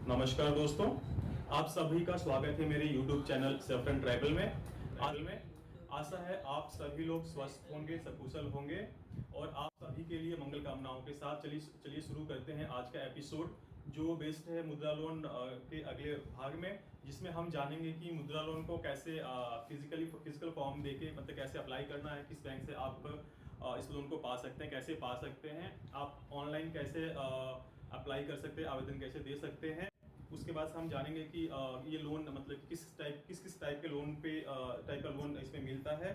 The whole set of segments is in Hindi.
नमस्कार दोस्तों, आप सभी का स्वागत है मेरे YouTube चैनल सैफ्रन ट्रैवल में। आशा है आप सभी लोग स्वस्थ होंगे, सकुशल होंगे और आप सभी के लिए मंगल कामनाओं के साथ चलिए शुरू करते हैं आज का एपिसोड, जो बेस्ड है मुद्रा लोन के अगले भाग में, जिसमें हम जानेंगे कि मुद्रा लोन को कैसे फिजिकल फॉर्म देके मतलब कैसे अप्लाई करना है, किस बैंक से आप इस लोन को पा सकते हैं, कैसे पा सकते हैं, आप ऑनलाइन कैसे अप्लाई कर सकते हैं, आवेदन कैसे दे सकते हैं। उसके बाद हम जानेंगे कि ये लोन मतलब किस टाइप के लोन पे टाइप का लोन इसमें मिलता है,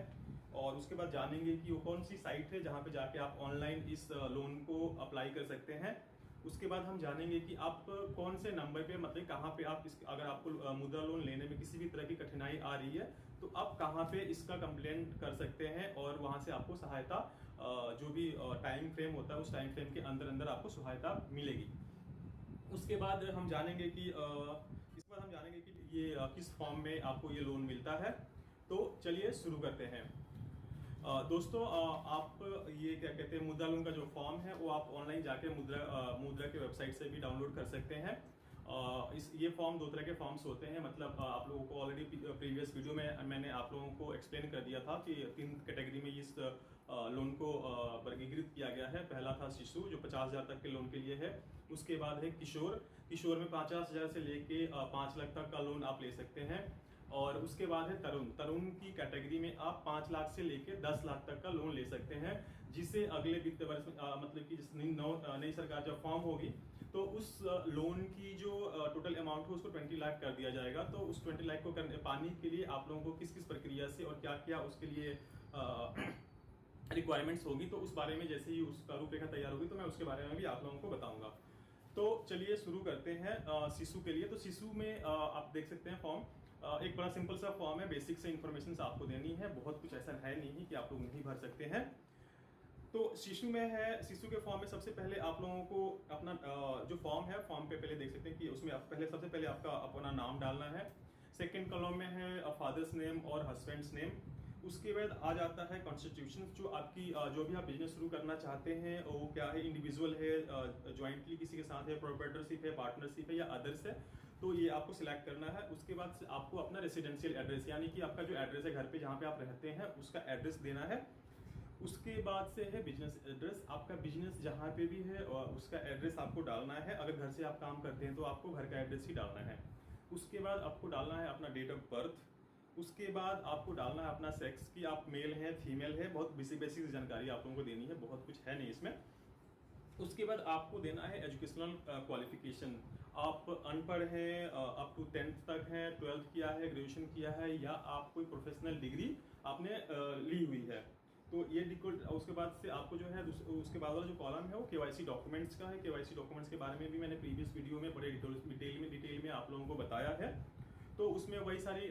और उसके बाद जानेंगे कि वो कौन सी साइट है जहाँ पे जाके आप ऑनलाइन इस लोन को अप्लाई कर सकते हैं। उसके बाद हम जानेंगे कि आप कौन से नंबर पे मतलब कहाँ पे आप अगर आपको मुद्रा लोन लेने में किसी भी तरह की कठिनाई आ रही है तो आप कहाँ पे इसका कंप्लेंट कर सकते हैं, और वहां से आपको सहायता जो भी टाइम फ्रेम होता है उस टाइम फ्रेम के अंदर अंदर आपको सहायता मिलेगी। उसके बाद हम जानेंगे कि ये किस फॉर्म में आपको ये लोन मिलता है। तो चलिए शुरू करते हैं। दोस्तों, आप ये क्या कहते हैं, मुद्रा लोन का जो फॉर्म है वो आप ऑनलाइन जाके मुद्रा के वेबसाइट से भी डाउनलोड कर सकते हैं। ये फॉर्म दो तरह के फॉर्म्स होते हैं, मतलब आप लोगों को ऑलरेडी प्रीवियस वीडियो में मैंने आप लोगों को एक्सप्लेन कर दिया था कि 3 कैटेगरी में इस लोन को वर्गीकृत किया गया है। पहला था शिशु, जो 50,000 तक के लोन के लिए है। उसके बाद है किशोर में 50,000 से लेके 5 लाख तक का लोन आप ले सकते हैं। और उसके बाद है तरुण की कैटेगरी में आप 5 लाख से लेके 10 लाख तक का लोन ले सकते हैं, जिसे अगले वित्त वर्ष में मतलब कि नई सरकार जब फॉर्म होगी तो उस लोन की जो टोटल अमाउंट है उसको 20 लाख कर दिया जाएगा। तो उस 20 लाख को पाने के लिए आप लोगों को किस किस प्रक्रिया से और क्या क्या उसके लिए रिक्वायरमेंट्स होगी, तो उस बारे में जैसे ही उसका रूपरेखा तैयार होगी तो मैं उसके बारे में भी आप लोगों को बताऊंगा। तो चलिए शुरू करते हैं शिशु के लिए। तो शिशु में आप देख सकते हैं फॉर्म एक बड़ा सिंपल सा फॉर्म है, बेसिक से इन्फॉर्मेशन आपको देनी है, बहुत कुछ ऐसा है नहीं कि आप लोग नहीं भर सकते हैं। तो शिशु में है, शिशु के फॉर्म में सबसे पहले आप लोगों को अपना जो फॉर्म है, फॉर्म पे पहले देख सकते हैं कि उसमें सबसे पहले आपका अपना नाम डालना है। सेकंड कॉलम में है फादर्स नेम और हस्बैंड्स नेम। उसके बाद आ जाता है कॉन्स्टिट्यूशन, जो आपकी जो भी आप बिजनेस शुरू करना चाहते हैं वो क्या है, इंडिविजुअल है, ज्वाइंटली किसी के साथ है, प्रोप्राइटरशिप है, पार्टनरशिप है या अदर्स है, तो ये आपको सिलेक्ट करना है। उसके बाद से आपको अपना रेसिडेंशियल एड्रेस, यानी कि आपका जो एड्रेस है घर पे जहाँ पे आप रहते हैं उसका एड्रेस देना है। उसके बाद से है बिजनेस एड्रेस, आपका बिजनेस जहाँ पे भी है उसका एड्रेस आपको डालना है। अगर घर से आप काम करते हैं तो आपको घर का एड्रेस ही डालना है। उसके बाद आपको डालना है अपना डेट ऑफ बर्थ। उसके बाद आपको डालना है अपना सेक्स, कि आप मेल है फीमेल है, बहुत बेसिक जानकारी आप लोगों को देनी है, बहुत कुछ है नहीं इसमें। उसके बाद आपको देना है एजुकेशनल क्वालिफिकेशन, आप अनपढ़ हैं, अप टू 10th तक हैं, 12th किया है, ग्रेजुएशन किया है, या आप कोई प्रोफेशनल डिग्री आपने ली हुई है। तो ये उसके बाद से आपको जो है उसके बाद वाला जो कॉलम है वो केवाईसी डॉक्यूमेंट्स का है। केवाईसी डॉक्यूमेंट्स के बारे में भी मैंने प्रीवियस वीडियो में बड़े डिटेल में आप लोगों को बताया है। तो उसमें वही सारी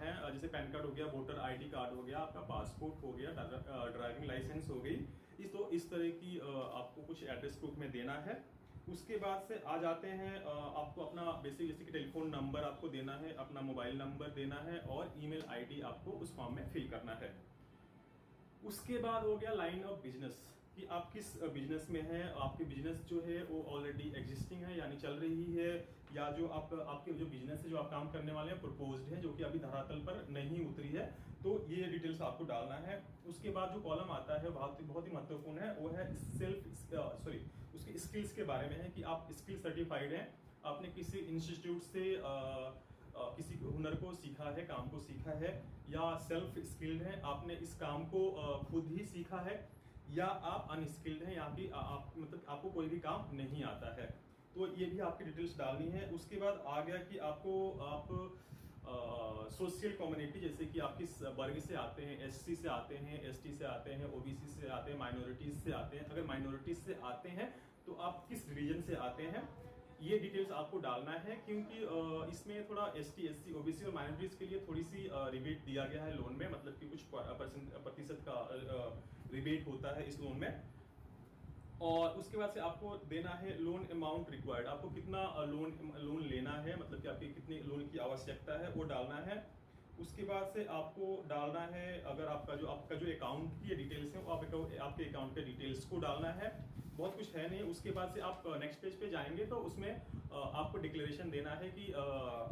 हैं, जैसे पैन कार्ड हो गया, वोटर आईडी कार्ड हो गया, आपका पासपोर्ट हो गया, ड्राइविंग लाइसेंस हो गई, इस तरह की आपको कुछ एड्रेस प्रूफ में देना है। उसके बाद से आ जाते हैं आपको अपना बेसिक जैसे कि टेलीफोन नंबर आपको देना है, अपना मोबाइल नंबर देना है, और ईमेल आईडी आपको उस फॉर्म में फिल करना है। उसके बाद हो गया लाइन ऑफ बिजनेस, कि आप किस बिजनेस में हैं, आपकी बिजनेस जो है वो ऑलरेडी एग्जिस्टिंग है यानी चल रही है, या जो आपके जो बिजनेस है जो आप काम करने वाले हैं प्रपोज्ड है, जो कि अभी धरातल पर नहीं उतरी है, तो ये डिटेल्स आपको डालना है। उसके बाद जो कॉलम आता है बहुत ही महत्वपूर्ण है, वो है उसके स्किल्स के बारे में है, कि आप स्किल सर्टिफाइड हैं, आपने किसी इंस्टीट्यूट से किसी हुनर को सीखा है, काम को सीखा है, या सेल्फ स्किल्ड है, आपने इस काम को खुद ही सीखा है, या आप अनस्किल्ड हैं, या कि आप मतलब आपको कोई भी काम नहीं आता है। तो ये भी आपकी डिटेल्स डालनी है। उसके बाद आ गया कि आप सोशल कम्युनिटी, जैसे कि आप किस वर्ग से आते हैं, एससी से आते हैं, एसटी से आते हैं, ओबीसी से आते हैं, माइनॉरिटीज से आते हैं। अगर माइनॉरिटीज से आते हैं तो आप किस रीजन से आते हैं, ये डिटेल्स आपको डालना है, क्योंकि इसमें थोड़ा एसटी, एससी, ओबीसी और माइनॉरिटीज के लिए थोड़ी सी रिबेट दिया गया है लोन में, मतलब कि कुछ प्रतिशत का रिबेट होता है इस लोन में। और उसके बाद से आपको देना है लोन अमाउंट रिक्वायर्ड, आपको कितना लोन लेना है, मतलब कि आपकी कितनी लोन की आवश्यकता है वो डालना है। उसके बाद से आपको डालना है, अगर आपका जो अकाउंट की डिटेल्स है वो आपके अकाउंट के डिटेल्स को डालना है। बहुत कुछ है नहीं। उसके बाद से आप नेक्स्ट पेज पे जाएंगे तो उसमें आपको डिक्लेरेशन देना है कि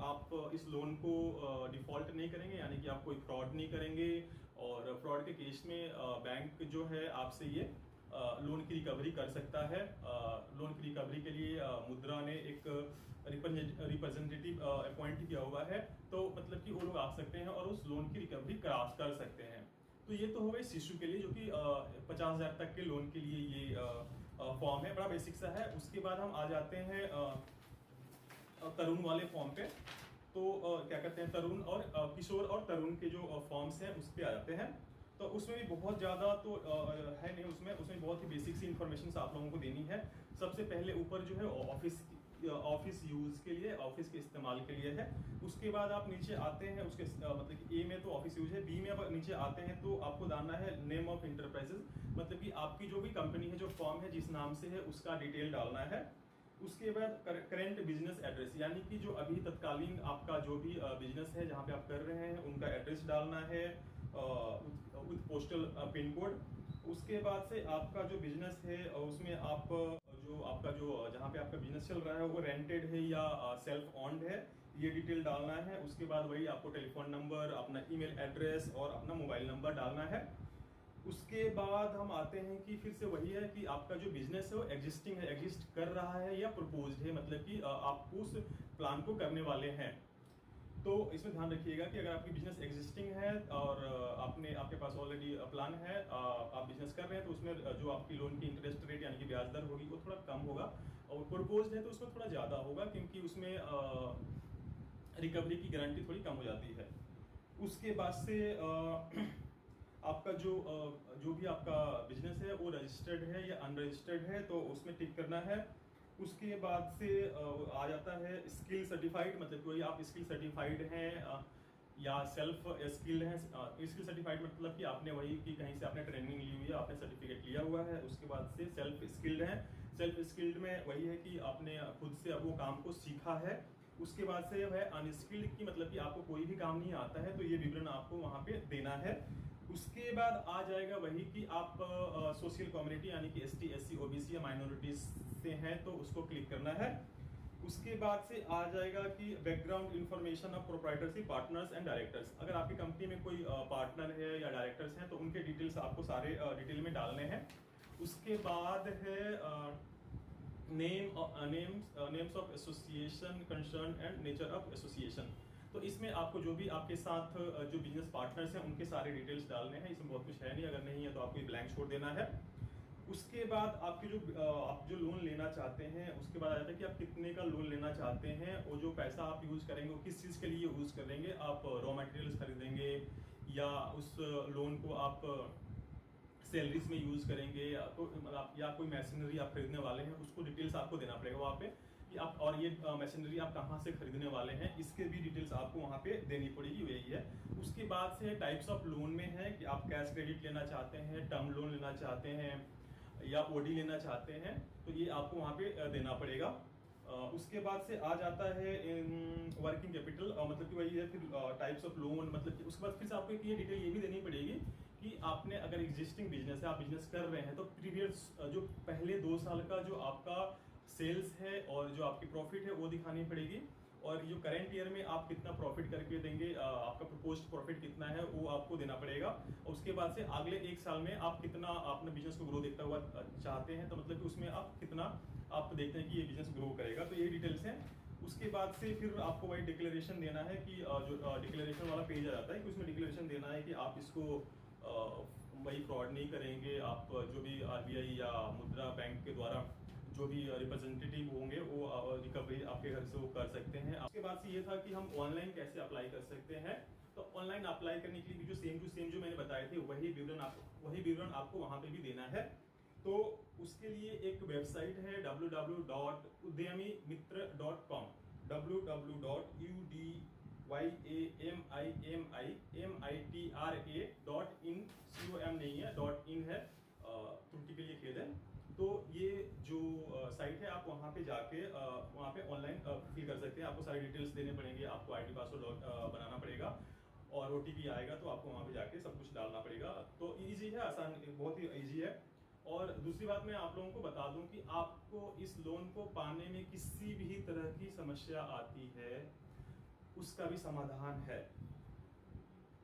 आप इस लोन को डिफॉल्ट नहीं करेंगे, यानी कि आप कोई फ्रॉड नहीं करेंगे। और फ्रॉड के केस में बैंक जो है आपसे ये लोन की रिकवरी कर सकता है। लोन की रिकवरी के लिए मुद्रा ने एक रिप्रेजेंटेटिव अपॉइंट किया हुआ है, तो मतलब कि वो लोग आ सकते हैं और उस लोन की रिकवरी कर सकते हैं। तो ये तो हो गई शिशु के लिए, जो कि 50,000 तक के लोन के लिए ये फॉर्म है, बड़ा बेसिक सा है। उसके बाद हम आ जाते हैं तरुण वाले फॉर्म पे। तो क्या कहते हैं, तरुण और किशोर और तरुण के जो फॉर्म्स हैं उस पर आ जाते हैं। तो उसमें भी बहुत ज़्यादा तो है नहीं, उसमें बहुत ही बेसिक सी इन्फॉर्मेशन आप लोगों को देनी है। सबसे पहले ऊपर जो है ऑफिस यूज के लिए, ऑफिस के इस्तेमाल के लिए है। उसके बाद आप नीचे आते हैं, उसके मतलब कि ए में तो ऑफिस यूज है, बी में आप नीचे आते हैं तो आपको डालना है नेम ऑफ इंटरप्राइजेज, मतलब कि आपकी जो भी कंपनी है, जो फॉर्म है, जिस नाम से है उसका डिटेल डालना है। उसके बाद करेंट बिजनेस एड्रेस, यानी कि जो अभी तत्कालीन आपका जो भी बिजनेस है जहाँ पे आप कर रहे हैं उनका एड्रेस डालना है विद पोस्टल पिन कोड। उसके बाद से आपका जो बिजनेस है उसमें आप जो आपका जो जहाँ पे आपका बिजनेस चल रहा है वो रेंटेड है या सेल्फ ऑन्ड है, ये डिटेल डालना है। उसके बाद वही आपको टेलीफोन नंबर, अपना ईमेल एड्रेस और अपना मोबाइल नंबर डालना है। उसके बाद हम आते हैं कि फिर से वही है कि आपका जो बिजनेस है वो एग्जिस्टिंग है, एग्जिस्ट कर रहा है या प्रपोज्ड है, मतलब कि आप उस प्लान को करने वाले हैं। तो इसमें ध्यान रखिएगा कि अगर आपकी बिजनेस एग्जिस्टिंग है और आपके पास ऑलरेडी प्लान है, आप बिजनेस कर रहे हैं, तो उसमें जो आपकी लोन की इंटरेस्ट रेट यानी कि ब्याज दर होगी वो थोड़ा कम होगा। और प्रपोज्ड है तो उसमें थोड़ा ज़्यादा होगा, क्योंकि उसमें रिकवरी की गारंटी थोड़ी कम हो जाती है। उसके बाद से आपका जो भी आपका बिजनेस है वो रजिस्टर्ड है या अनरजिस्टर्ड है, तो उसमें टिक करना है। उसके बाद से आ जाता है स्किल सर्टिफाइड, मतलब कोई आप स्किल सर्टिफाइड हैं या सेल्फ स्किल्ड हैं। स्किल सर्टिफाइड मतलब कि आपने वही कि कहीं से आपने ट्रेनिंग ली हुई है, आपने सर्टिफिकेट लिया हुआ है। उसके बाद से सेल्फ स्किल्ड हैं। सेल्फ स्किल्ड में वही है कि आपने खुद से अब वो काम को सीखा है। उसके बाद से है अनस्किल्ड की, मतलब कि आपको कोई भी काम नहीं आता है, तो ये विवरण आपको वहाँ पे देना है। उसके बाद आ जाएगा वही कि आप सोशल कम्युनिटी यानी कि ST SC OBC या माइनॉरिटीज से हैं, तो उसको क्लिक करना है। उसके बाद से आ जाएगा कि background information of proprietorship partners and directors. अगर आपकी कंपनी में कोई पार्टनर है या डायरेक्टर्स हैं तो उनके डिटेल्स आपको सारे डिटेल में डालने हैं। उसके बाद है names of association concern and nature of association. तो इसमें आपको जो भी आपके साथ जो बिजनेस पार्टनर्स हैं उनके सारे डिटेल्स डालने हैं। इसमें बहुत कुछ है नहीं, अगर नहीं है तो आपको ब्लैंक छोड़ देना है। उसके बाद आपकी आप जो लोन लेना चाहते हैं, उसके बाद आ जाता है कि आप कितने का लोन लेना चाहते हैं, और जो पैसा आप यूज करेंगे वो किस चीज़ के लिए यूज करेंगे। आप रॉ मटेरियल्स खरीदेंगे या उस लोन को आप सैलरीज में यूज करेंगे, तो मतलब या कोई मशीनरी आप खरीदने वाले हैं, उसको डिटेल्स आपको देना पड़ेगा वहाँ पे कि आप, और ये मशीनरी आप कहाँ से खरीदने वाले हैं, इसके भी डिटेल्स आपको वहाँ पे देनी पड़ेगी, यही है। उसके बाद से टाइप्स ऑफ लोन में है कि आप कैश क्रेडिट लेना चाहते हैं, टर्म लोन लेना चाहते हैं या ओडी लेना चाहते हैं, तो ये आपको वहाँ पे देना पड़ेगा। उसके बाद से आ जाता है वर्किंग कैपिटल, मतलब कि वही है फिर टाइप्स ऑफ लोन, मतलब कि उसके बाद फिर से आपको ये डिटेल ये भी देनी पड़ेगी कि आपने अगर एग्जिस्टिंग बिजनेस है, आप बिजनेस कर रहे हैं, तो प्रीवियस जो पहले 2 साल का जो आपका सेल्स है और जो आपकी प्रॉफिट है वो दिखानी पड़ेगी। और जो करंट ईयर में आप कितना प्रॉफिट करके देंगे, आपका प्रपोज्ड प्रॉफिट कितना है वो आपको देना पड़ेगा। और उसके बाद से अगले 1 साल में आप कितना अपने बिजनेस को ग्रो देखता हुआ चाहते हैं, तो मतलब कि उसमें आप कितना आप देखते हैं कि ये बिजनेस ग्रो करेगा, तो ये डिटेल्स हैं। उसके बाद से फिर आपको वही डिक्लेरेशन देना है कि जो डिक्लेरेशन वाला पेज आ जाता है कि उसमें डिक्लेरेशन देना है कि आप इसको वही फ्रॉड नहीं करेंगे। आप जो भी RBI या मुद्रा बैंक के द्वारा जो भी रिप्रेजेंटेटिव होंगे वो रिकवरी आपके घर से वो कर सकते हैं। उसके बाद से ये था कि हम ऑनलाइन कैसे अप्लाई कर सकते हैं। तो ऑनलाइन अप्लाई करने के लिए भी जो सेम टू सेम जो मैंने बताए थे वही विवरण आपको वहां पे भी देना है। तो उसके लिए एक वेबसाइट है www.udyamimitra.com, www.udyamimitra.in, com नहीं है, .in है, त्रुटि के लिए खेद है। तो ये जो साइट है आप वहाँ पे जाके वहाँ पे ऑनलाइन फिल कर सकते हैं। आपको सारी डिटेल्स देने पड़ेंगे, आपको ID पासवर्ड बनाना पड़ेगा और OTP आएगा, तो आपको वहाँ पे जाके सब कुछ डालना पड़ेगा। तो इजी है, आसान, बहुत ही इजी है। और दूसरी बात मैं आप लोगों को बता दूं कि आपको इस लोन को पाने में किसी भी तरह की समस्या आती है, उसका भी समाधान है।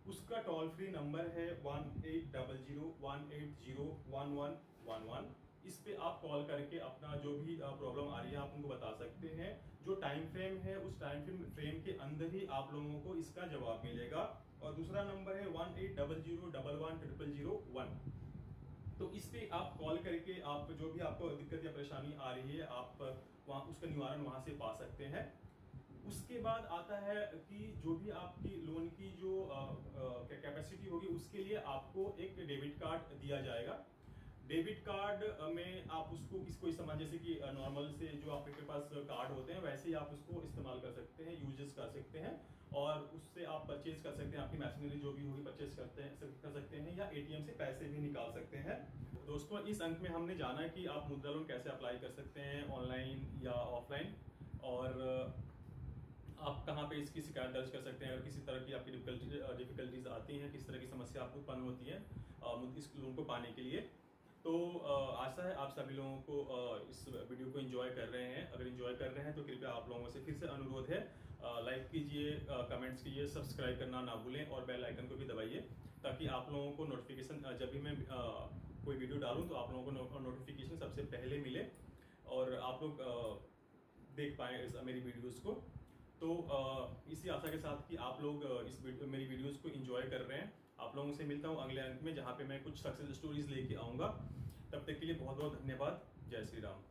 उसका टोल फ्री नंबर है 1800-180-1111। इस पे आप कॉल करके अपना जो भी प्रॉब्लम आ रही है आप उनको बता सकते हैं। जो टाइम फ्रेम है उस टाइम फ्रेम के अंदर ही आप लोगों को इसका जवाब मिलेगा। और दूसरा नंबर है 1800-1111-0001। तो इस पे आप कॉल करके आप जो भी आपको दिक्कत या परेशानी आ रही है आप वहाँ उसका निवारण वहां से पा सकते हैं। उसके बाद आता है कि जो भी आपकी लोन की जो कैपेसिटी होगी उसके लिए आपको एक डेबिट कार्ड दिया जाएगा। डेबिट कार्ड में आप उसको कोई सामान जैसे कि नॉर्मल से जो आपके पास कार्ड होते हैं वैसे ही आप उसको इस्तेमाल कर सकते हैं, यूजेस कर सकते हैं और उससे आप परचेज कर सकते हैं। आपकी मशीनरी जो भी होगी परचेज कर सकते हैं या एटीएम से पैसे भी निकाल सकते हैं। दोस्तों इस अंक में हमने जाना कि आप मुद्रा लोन कैसे अप्लाई कर सकते हैं, ऑनलाइन या ऑफलाइन, और आप कहाँ पे इसकी शिकायत दर्ज कर सकते हैं अगर किसी तरह की आपकी डिफिकल्टीज आती हैं, किस तरह की समस्या आपको उत्पन्न होती है इस लोन को पाने के लिए। तो आशा है आप सभी लोगों को इस वीडियो को एंजॉय कर रहे हैं। अगर एंजॉय कर रहे हैं तो कृपया आप लोगों से फिर से अनुरोध है, लाइक कीजिए, कमेंट्स कीजिए, सब्सक्राइब करना ना भूलें और बेल आइकन को भी दबाइए ताकि आप लोगों को नोटिफिकेशन जब भी मैं कोई वीडियो डालूं तो आप लोगों को नोटिफिकेशन सबसे पहले मिले और आप लोग देख पाए मेरी वीडियोस को। तो इसी आशा के साथ कि आप लोग मेरी वीडियोस को एंजॉय कर रहे हैं। आप लोगों से मिलता हूं अगले अंक में जहां पे मैं कुछ सक्सेस स्टोरीज लेके आऊंगा। तब तक के लिए बहुत बहुत धन्यवाद। जय श्री राम।